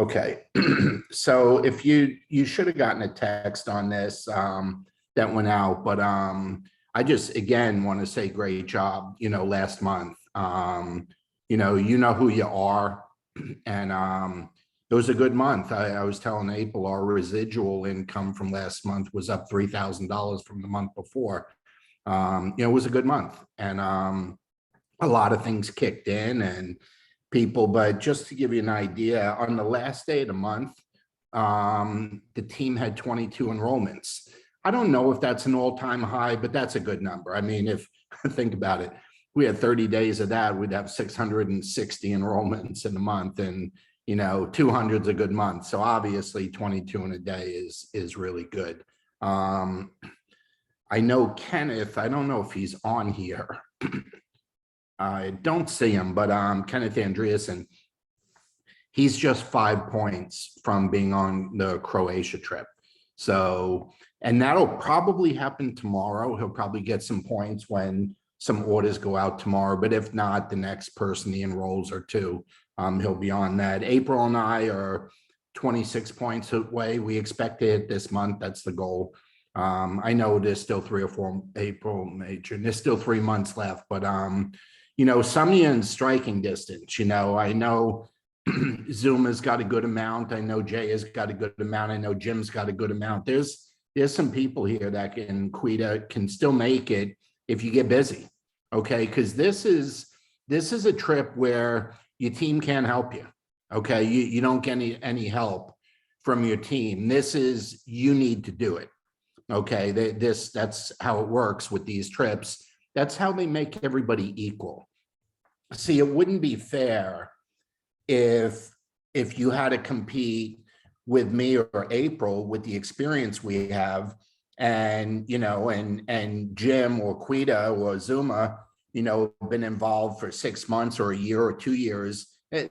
Okay. So if you should have gotten a text on this that went out, but I just again want to say great job, last month. You know who you are, and it was a good month. I was telling April our residual income from last month was up $3,000 from the month before. It was a good month, and a lot of things kicked in and people, but just to give you an idea, on the last day of the month, the team had 22 enrollments. I don't know if that's an all-time high, but that's a good number. I mean, if think about it, we had 30 days of that, we'd have 660 enrollments in a month, and 200 is a good month. So obviously 22 in a day is really good. I know Kenneth, I don't know if he's on here. I don't see him, but Kenneth Andreasen, he's just 5 points from being on the Croatia trip. So, and that'll probably happen tomorrow. He'll probably get some points when some orders go out tomorrow, but if not, the next person he enrolls or two, he'll be on that. April and I are 26 points away. We expect to hit this month. That's the goal. I know there's still 3 or 4 April, May, June. There's still 3 months left, but some of you in striking distance. I know Zoom has got a good amount. I know Jay has got a good amount. I know Jim's got a good amount. There's some people here that can still make it if you get busy. Okay, because this is a trip where your team can't help you. Okay, you don't get any help from your team. This is, you need to do it. Okay, that's how it works with these trips. That's how they make everybody equal. See, it wouldn't be fair if you had to compete with me or April with the experience we have, and and Jim or Quita or Zuma, been involved for 6 months or a year or 2 years.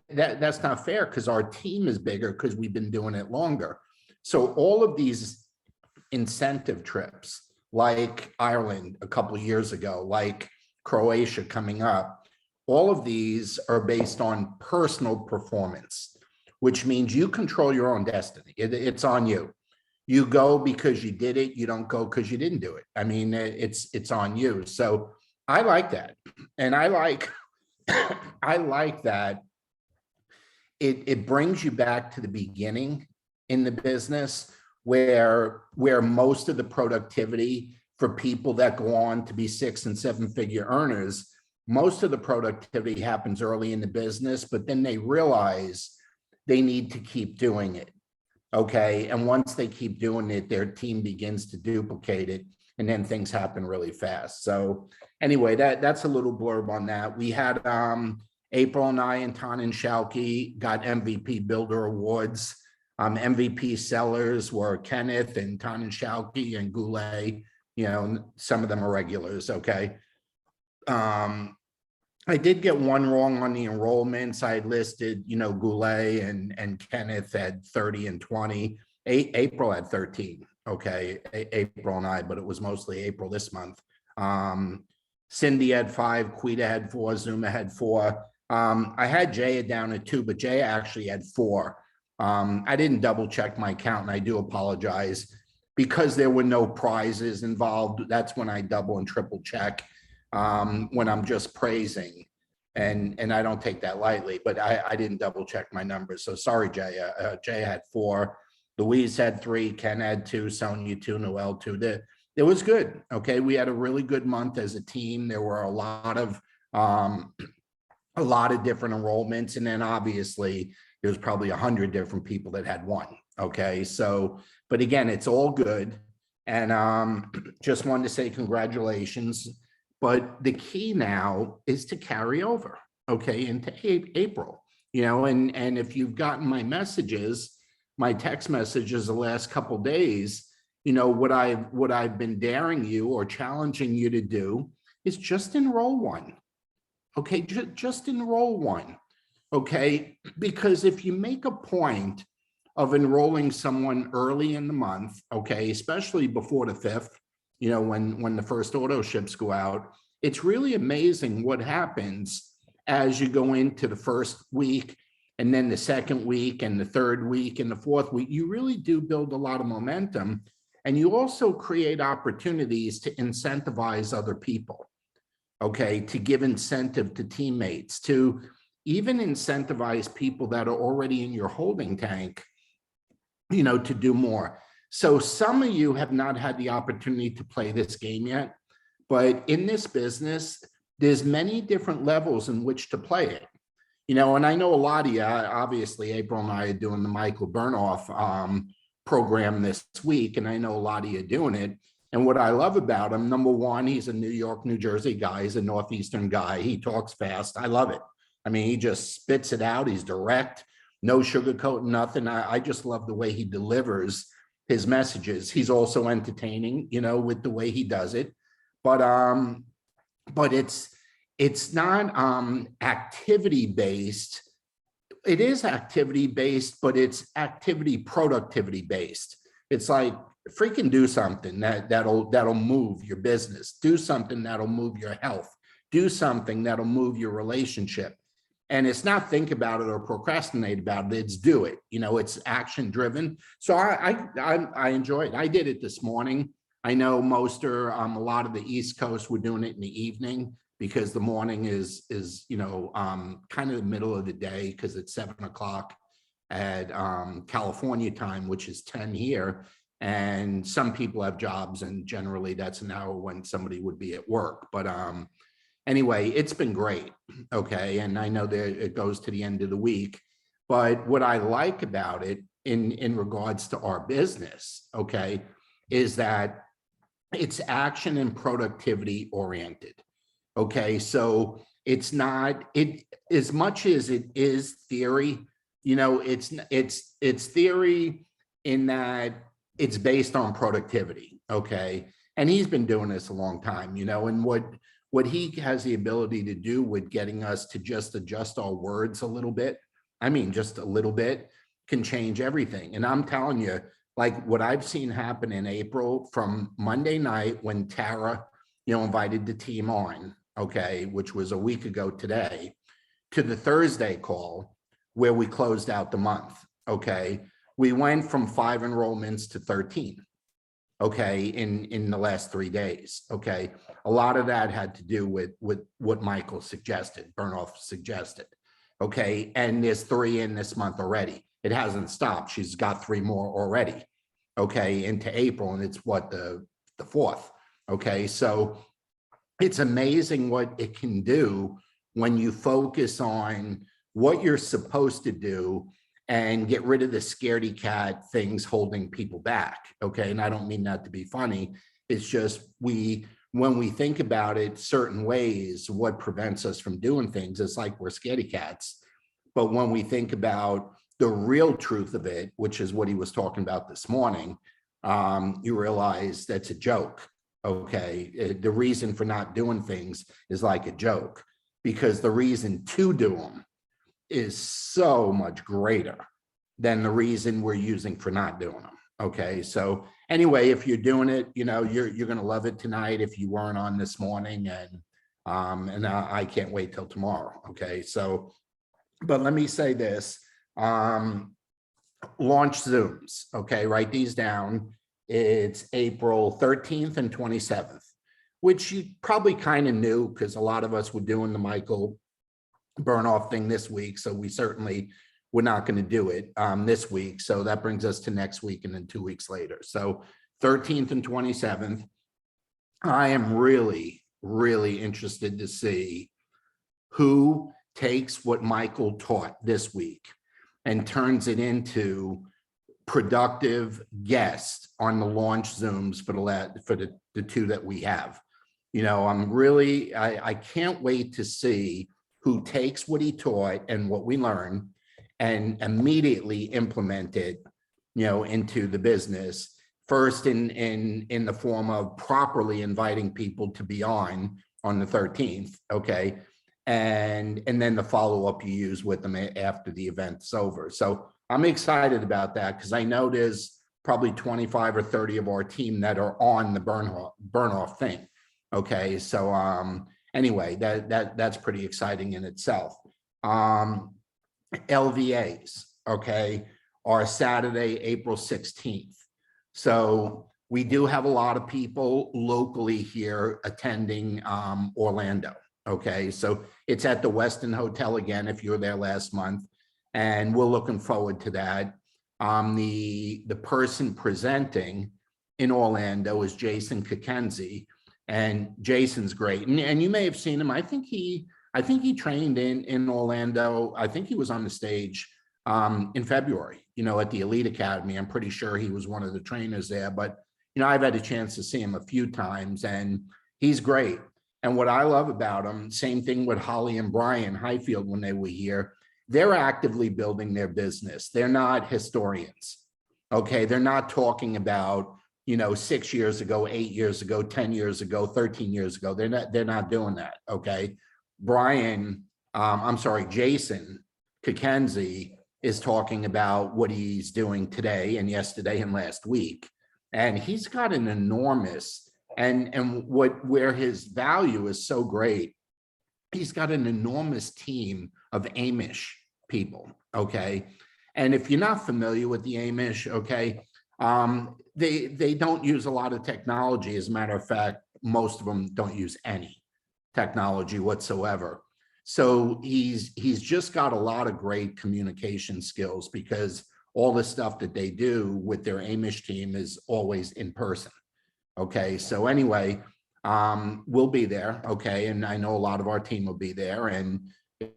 That's not fair, because our team is bigger because we've been doing it longer. So all of these incentive trips, like Ireland a couple of years ago, like Croatia coming up, all of these are based on personal performance, which means you control your own destiny. It's on you. You go because you did it. You don't go because you didn't do it. I mean, it's on you. So I like that. And I like that it brings you back to the beginning in the business, where most of the productivity for people that go on to be 6- and 7-figure earners, most of the productivity happens early in the business, but then they realize they need to keep doing it. Okay. And once they keep doing it, their team begins to duplicate it, and then things happen really fast. So anyway, that's a little blurb on that. We had April and I and Tan and Shalky got MVP Builder Awards. MVP sellers were Kenneth and Tan and Shalky and Goulet. Some of them are regulars. Okay. I did get one wrong on the enrollments. I listed, Goulet and Kenneth had 30 and 20. April had 13. Okay. April and I, but it was mostly April this month. Cindy had 5, Quita had 4, Zuma had 4. I had Jaya down at 2, but Jaya actually had 4. I didn't double check my count, and I do apologize, because there were no prizes involved. That's when I double and triple check, when I'm just praising, and I don't take that lightly, but I didn't double check my numbers. So sorry, Jaya. Jaya had 4, Louise had 3, Ken had 2, Sonia 2, Noel 2. It was good. Okay. We had a really good month as a team. There were a lot of different enrollments. And then obviously there's probably 100 different people that had 1. Okay. So, but again, it's all good. And just wanted to say congratulations. But the key now is to carry over, okay, into April, and if you've gotten my messages, my text messages the last couple of days, what I've been daring you or challenging you to do is just enroll one. Okay, just enroll one. Okay, because if you make a point of enrolling someone early in the month, okay, especially before the 5th, when the first auto ships go out, it's really amazing what happens as you go into the first week And then the second week and the third week and the fourth week, you really do build a lot of momentum. And you also create opportunities to incentivize other people, okay, to give incentive to teammates, to even incentivize people that are already in your holding tank, you know, to do more. So some of you have not had the opportunity to play this game yet, but in this business, there's many different levels in which to play it. You know, and I know a lot of you, obviously, April and I are doing the Michael Burnoff program this week, and I know a lot of you doing it. And what I love about him, number one, he's a New York, New Jersey guy. He's a Northeastern guy. He talks fast. I love it. I mean, he just spits it out. He's direct, no sugarcoat, nothing. I just love the way he delivers his messages. He's also entertaining, you know, with the way he does it. But it's not activity based. It is activity based, but it's activity productivity based. It's like freaking do something that'll move your business. Do something that'll move your health. Do something that'll move your relationship. And it's not think about it or procrastinate about it. It's do it. You know, it's action driven. So I enjoy it. I did it this morning. I know most are a lot of the East Coast were doing it in the evening, because the morning is you know, kind of the middle of the day, because it's 7 o'clock at California time, which is 10 here. And some people have jobs, and generally that's an hour when somebody would be at work. But anyway, it's been great. Okay. And I know that it goes to the end of the week, but what I like about it in regards to our business, okay, is that it's action and productivity oriented. Okay, so it's not it as much as it is theory, you know, it's theory in that it's based on productivity. Okay, and he's been doing this a long time, you know, and what he has the ability to do with getting us to just adjust our words a little bit, I mean, just a little bit, can change everything. And I'm telling you, like what I've seen happen in April from Monday night when Tara, you know, invited the team on, okay, which was a week ago today, to the Thursday call where we closed out the month, okay, we went from 5 enrollments to 13, okay, in the last 3 days, okay. A lot of that had to do with what Michael suggested, Burnoff suggested, okay, and there's 3 in this month already. It hasn't stopped. She's got 3 more already, okay, into April, and it's what, the 4th, okay. So it's amazing what it can do when you focus on what you're supposed to do and get rid of the scaredy cat things holding people back, okay. And I don't mean that to be funny. It's just when we think about it certain ways, what prevents us from doing things, it's like we're scaredy cats. But when we think about the real truth of it, which is what he was talking about this morning, you realize that's a joke, okay? The reason for not doing things is like a joke, because the reason to do them is so much greater than the reason we're using for not doing them, okay? So anyway, if you're doing it, you know, you're gonna love it tonight if you weren't on this morning, and I can't wait till tomorrow, okay? So, but let me say this, launch Zooms, okay, write these down. It's April 13th and 27th, which you probably kind of knew because a lot of us were doing the Michael Burnoff thing this week, so we certainly were not going to do it this week. So that brings us to next week and then 2 weeks later. So 13th and 27th, I am really, really interested to see who takes what Michael taught this week and turns it into productive guests on the launch Zooms for the 2 that we have. You know, I can't wait to see who takes what he taught and what we learned and immediately implement it, you know, into the business. First in the form of properly inviting people to be on the 13th, okay? And then the follow-up you use with them after the event's over. So I'm excited about that because I know there's probably 25 or 30 of our team that are on the burn-off thing. Okay, so anyway, that's pretty exciting in itself. LVAs, okay, are Saturday, April 16th. So we do have a lot of people locally here attending Orlando, okay? So it's at the Westin Hotel again, if you were there last month, and we're looking forward to that. The person presenting in Orlando is Jason Kakenzie, and Jason's great. And you may have seen him. I think he trained in Orlando. I think he was on the stage in February, at the Elite Academy. I'm pretty sure he was one of the trainers there, but I've had a chance to see him a few times, and he's great. And what I love about him, same thing with Holly and Brian Highfield when they were here, they're actively building their business. They're not historians, okay? They're not talking about, 6 years ago, 8 years ago, 10 years ago, 13 years ago. They're not doing that, okay? Jason Kakenzie is talking about what he's doing today and yesterday and last week. And he's got an enormous, where his value is so great, he's got an enormous team of Amish people, okay? And if you're not familiar with the Amish, okay, they don't use a lot of technology. As a matter of fact, most of them don't use any technology whatsoever. So he's just got a lot of great communication skills, because all the stuff that they do with their Amish team is always in person. Okay, so anyway, we'll be there, okay, and I know a lot of our team will be there, and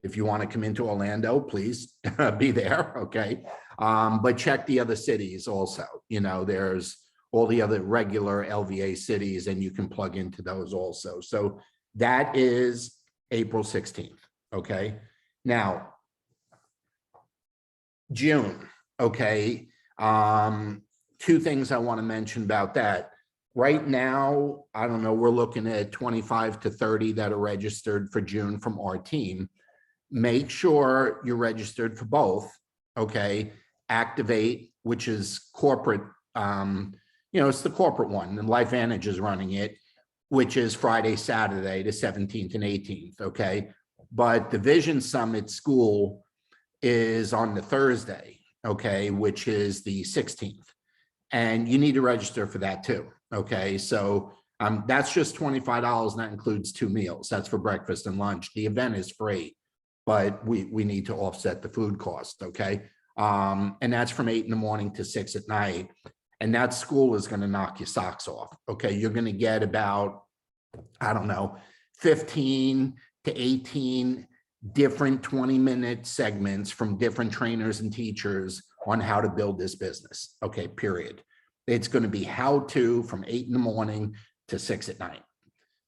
if you want to come into Orlando, please be there, okay? But check the other cities also. There's all the other regular LVA cities, and you can plug into those also. So that is April 16th, okay? Now, June, okay? Two things I want to mention about that. Right now, I don't know, we're looking at 25 to 30 that are registered for June from our team. Make sure you're registered for both, okay? Activate, which is corporate, it's the corporate one, and LifeVantage is running it, which is Friday, Saturday, the 17th and 18th, okay? But the Vision Summit School is on the Thursday, okay, which is the 16th. And you need to register for that too, okay? So that's just $25, and that includes 2 meals. That's for breakfast and lunch. The event is free, but we need to offset the food cost, okay? And that's from 8 in the morning to 6 at night. And that school is gonna knock your socks off, okay? You're gonna get about, 15 to 18 different 20-minute segments from different trainers and teachers on how to build this business, okay, period. It's going to be how to from 8 in the morning to 6 at night,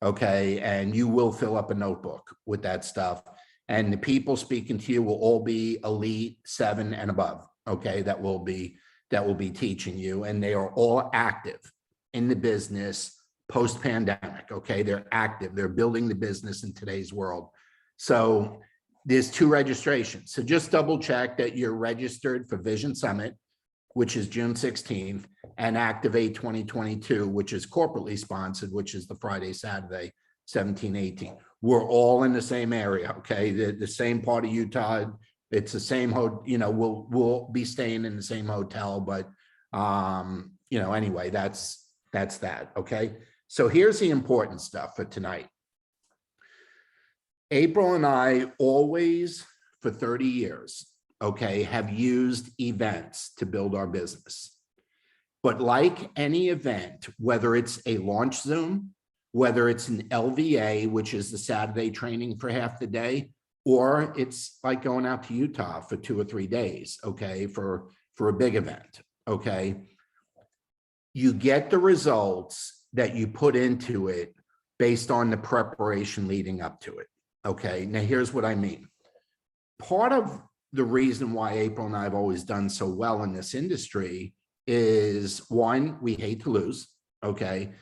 okay? And you will fill up a notebook with that stuff. And the people speaking to you will all be Elite 7 and above, okay? That will be teaching you, and they are all active in the business post-pandemic, okay? They're active, they're building the business in today's world. So there's 2 registrations. So just double check that you're registered for Vision Summit, which is June 16th, and Activate 2022, which is corporately sponsored, which is the Friday, Saturday, 17, 18. We're all in the same area, okay? The same part of Utah. It's the same, we'll be staying in the same hotel, but anyway, that's that, okay? So here's the important stuff for tonight. April and I always, for 30 years, okay, have used events to build our business. But like any event, whether it's a launch Zoom, whether it's an LVA, which is the Saturday training for half the day, or it's like going out to Utah for 2 or 3 days, okay, for a big event, okay? You get the results that you put into it based on the preparation leading up to it, okay? Now, here's what I mean. Part of the reason why April and I have always done so well in this industry is, 1, we hate to lose, okay?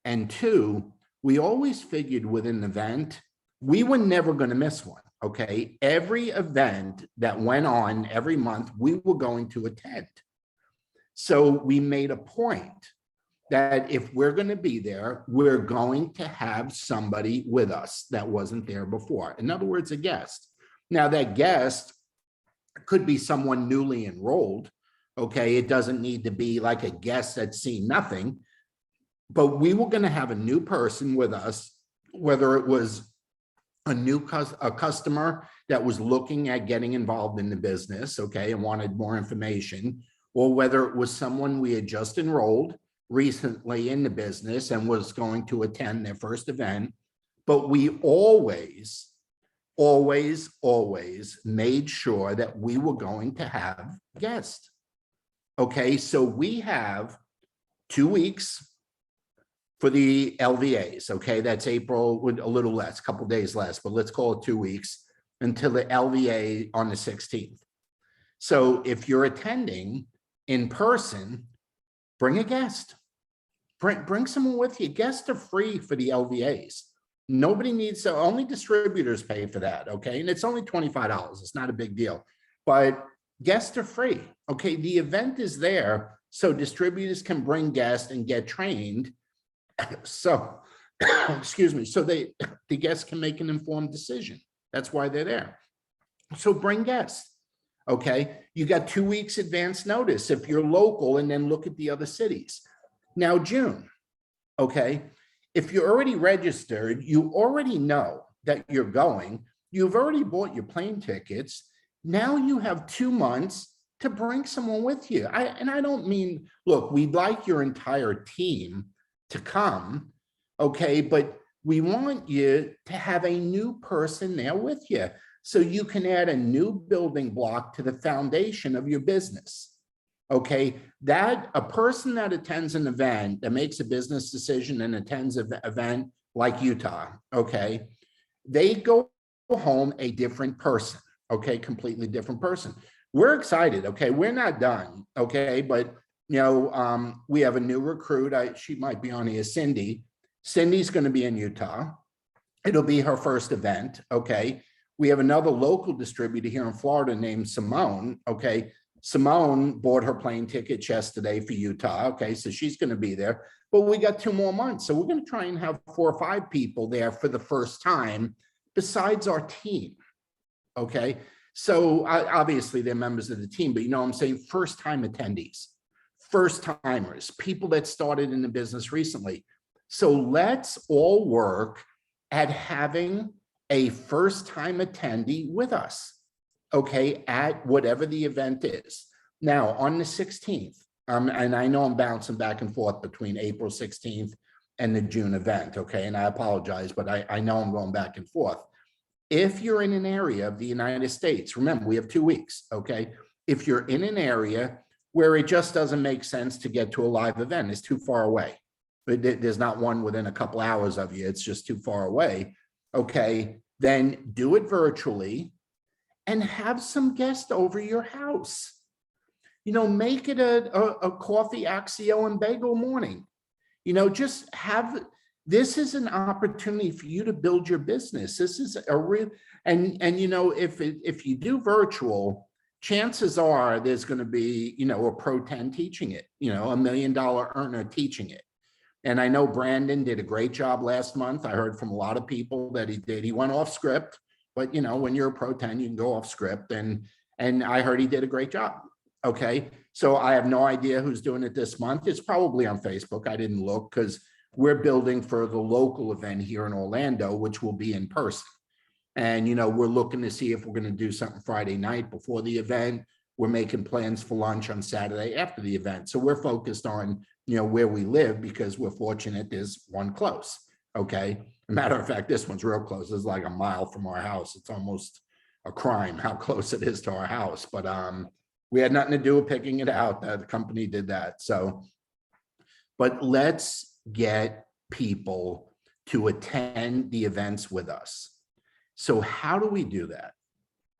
And 2, we always figured with an event, we were never going to miss one, okay? Every event that went on every month, we were going to attend. So we made a point that if we're going to be there, we're going to have somebody with us that wasn't there before. In other words, a guest. Now that guest It could be someone newly enrolled. Okay, it doesn't need to be like a guest that's seen nothing, but we were going to have a new person with us, whether it was a customer that was looking at getting involved in the business, okay, and wanted more information, or whether it was someone we had just enrolled recently in the business and was going to attend their first event. But we always made sure that we were going to have guests. Okay, so we have 2 weeks for the LVAs. Okay, that's April, with a little less, a couple days less, but let's call it 2 weeks until the LVA on the 16th. So if you're attending in person, bring a guest. Bring someone with you. Guests are free for the LVAs. Nobody needs to, only distributors pay for that, okay? And it's only $25. It's not a big deal. But guests are free, okay? The event is there so distributors can bring guests and get trained. So, excuse me, so the guests can make an informed decision. That's why they're there. So bring guests, okay? You got 2 weeks advance notice if you're local, and then look at the other cities. Now, June, okay? If you're already registered, you already know that you're going. You've already bought your plane tickets. Now you have 2 months to bring someone with you. And I don't mean, look, we'd like your entire team to come, okay? But we want you to have a new person there with you so you can add a new building block to the foundation of your business. Okay, that a person that attends an event, that makes a business decision and attends an event like Utah, okay, they go home a different person, okay, completely different person. We're excited, okay, we're not done, okay, but you know, we have a new recruit. She might be on here, Cindy. Cindy's going to be in Utah. It'll be her first event, okay. We have another local distributor here in Florida named Simone, okay. Simone bought her plane ticket yesterday for Utah. Okay, so she's going to be there. But we got 2 more months. So we're going to try and have 4 or 5 people there for the first time besides our team. Okay, so obviously they're members of the team, but you know what I'm saying? First time attendees, first timers, people that started in the business recently. So let's all work at having a first time attendee with us. Okay, at whatever the event is. Now, on the 16th, and I know I'm bouncing back and forth between April 16th and the June event, okay, and I apologize, but I know I'm going back and forth. If you're in an area of the United States, remember, we have 2 weeks, okay? If you're in an area where it just doesn't make sense to get to a live event, it's too far away. There's not one within a couple hours of you, it's just too far away, okay? Then do it virtually, and have some guests over your house. You know, make it a coffee, Axio, and bagel morning. You know, just have, this is an opportunity for you to build your business. This is a real, and you know, if you do virtual, chances are there's going to be, you know, a pro 10 teaching it, you know, $1 million earner teaching it. And I know Brandon did a great job last month. I heard from a lot of people that he did. He went off script. But, you know, when you're a pro 10, you can go off script. And I heard he did a great job. Okay. So I have no idea who's doing it this month. It's probably on Facebook. I didn't look because we're building for the local event here in Orlando, which will be in person. And, you know, we're looking to see if we're going to do something Friday night before the event. We're making plans for lunch on Saturday after the event. So we're focused on, you know, where we live because we're fortunate there's one close. Okay. Matter of fact, this one's real close. It's like a mile from our house. It's almost a crime how close it is to our house. But we had nothing to do with picking it out. The company did that. So, but let's get people to attend the events with us. So how do we do that?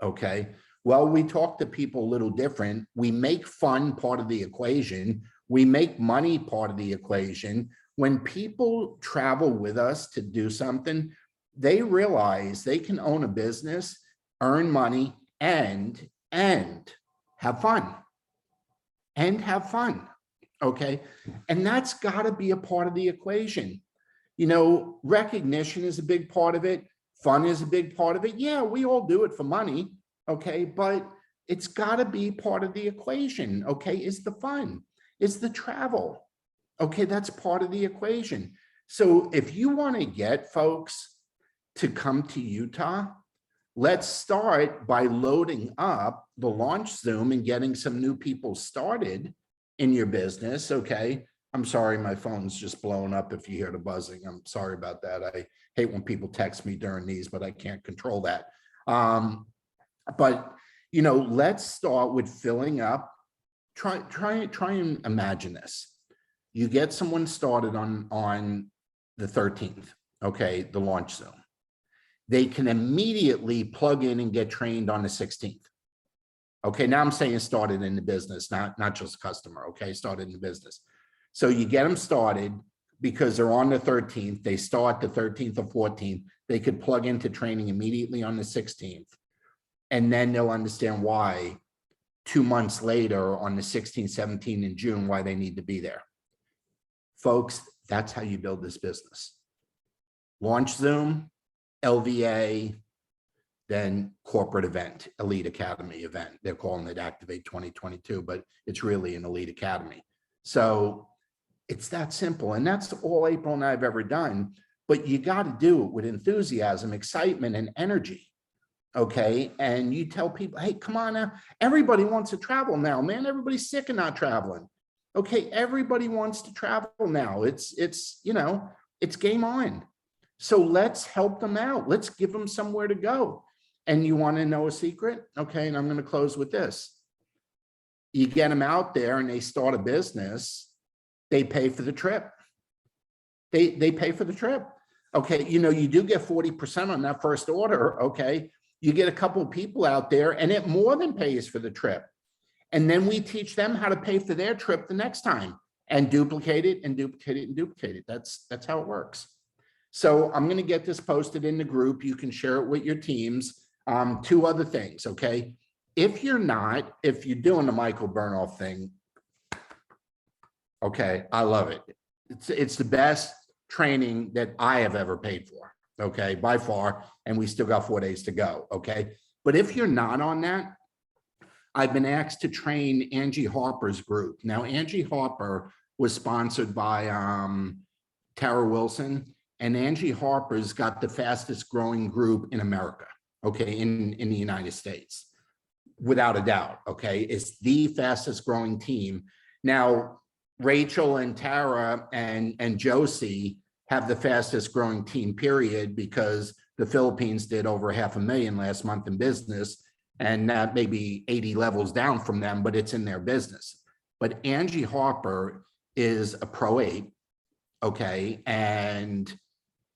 Okay. Well, we talk to people a little different. We make fun part of the equation. We make money part of the equation. When people travel with us to do something, they realize they can own a business, earn money, and have fun. And have fun, okay? And that's got to be a part of the equation. You know, recognition is a big part of it. Fun is a big part of it. Yeah, we all do it for money, okay? But It's got to be part of the equation. Okay. Is the fun, is the travel. Okay. That's part of the equation. So if you want to get folks to come to Utah, let's start by loading up the launch Zoom and getting some new people started in your business. Okay. I'm sorry, my phone's just blowing up if you hear the buzzing. I'm sorry about that. I hate when people text me during these, but I can't control that. But you know, let's start with filling up. Try and imagine this. You get someone started on the 13th, okay, the launch Zoom. They can immediately plug in and get trained on the 16th. Okay, now I'm saying started in the business, not just a customer, okay, started in the business. So you get them started because they're on the 13th, they start the 13th or 14th, they could plug into training immediately on the 16th. And then they'll understand why 2 months later on the 16th, 17th in June, why they need to be there. Folks, that's how you build this business. Launch Zoom, LVA, then corporate event, Elite Academy event. They're calling it Activate 2022, but it's really an Elite Academy. So it's that simple. And that's all April and I have ever done. But you got to do it with enthusiasm, excitement, and energy. Okay. And you tell people, hey, come on now. Everybody wants to travel now, man. Everybody's sick of not traveling. Okay. Everybody wants to travel now. It's, you know, it's game on. So let's help them out. Let's give them somewhere to go. And you want to know a secret? Okay. And I'm going to close with this. You get them out there and they start a business. They pay for the trip. They pay for the trip. Okay. You know, you do get 40% on that first order. Okay. You get a couple of people out there and it more than pays for the trip. And then we teach them how to pay for their trip the next time and duplicate it and duplicate it and duplicate it. That's how it works. So I'm going to get this posted in the group. You can share it with your teams. 2 other things. Okay. If you're doing the Michael Burnoff thing, okay, I love it. It's the best training that I have ever paid for. Okay, by far, and we still got 4 days to go. Okay, but if you're not on that, I've been asked to train Angie Harper's group. Now, Angie Harper was sponsored by Tara Wilson, and Angie Harper's got the fastest growing group in America. Okay, in the United States, without a doubt. Okay, it's the fastest growing team. Now, Rachel and Tara and Josie have the fastest growing team, period, because the Philippines did over 500,000 last month in business, and that may be 80 levels down from them, but it's in their business. But Angie Harper is a Pro 8, okay, and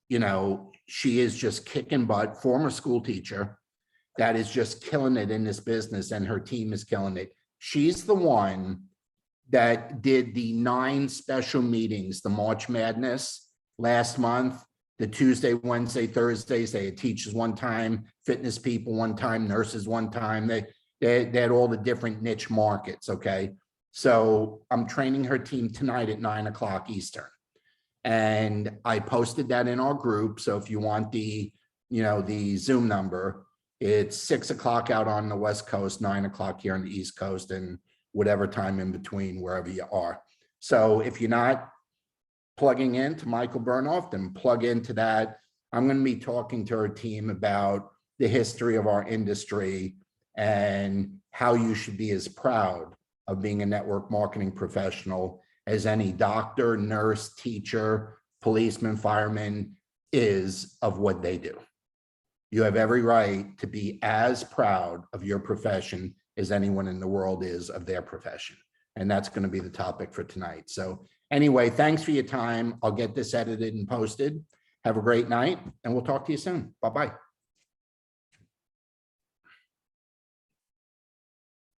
you know, she is just kicking butt, former school teacher that is just killing it in this business, and her team is killing it. She's the one that did the 9 special meetings, the March Madness last month, the Tuesday, Wednesday, Thursdays. They had teachers one time, fitness people one time, nurses one time. They had all the different niche markets. Okay. So I'm training her team tonight at 9 o'clock Eastern. And I posted that in our group. So if you want the Zoom number, it's 6 o'clock out on the West Coast, 9 o'clock here on the East Coast, and whatever time in between, wherever you are. So if you're not plugging into Michael Burnoff, then plug into that. I'm going to be talking to her team about the history of our industry and how you should be as proud of being a network marketing professional as any doctor, nurse, teacher, policeman, fireman is of what they do. You have every right to be as proud of your profession as anyone in the world is of their profession. And that's going to be the topic for tonight. So anyway, thanks for your time. I'll get this edited and posted. Have a great night, and we'll talk to you soon. Bye-bye.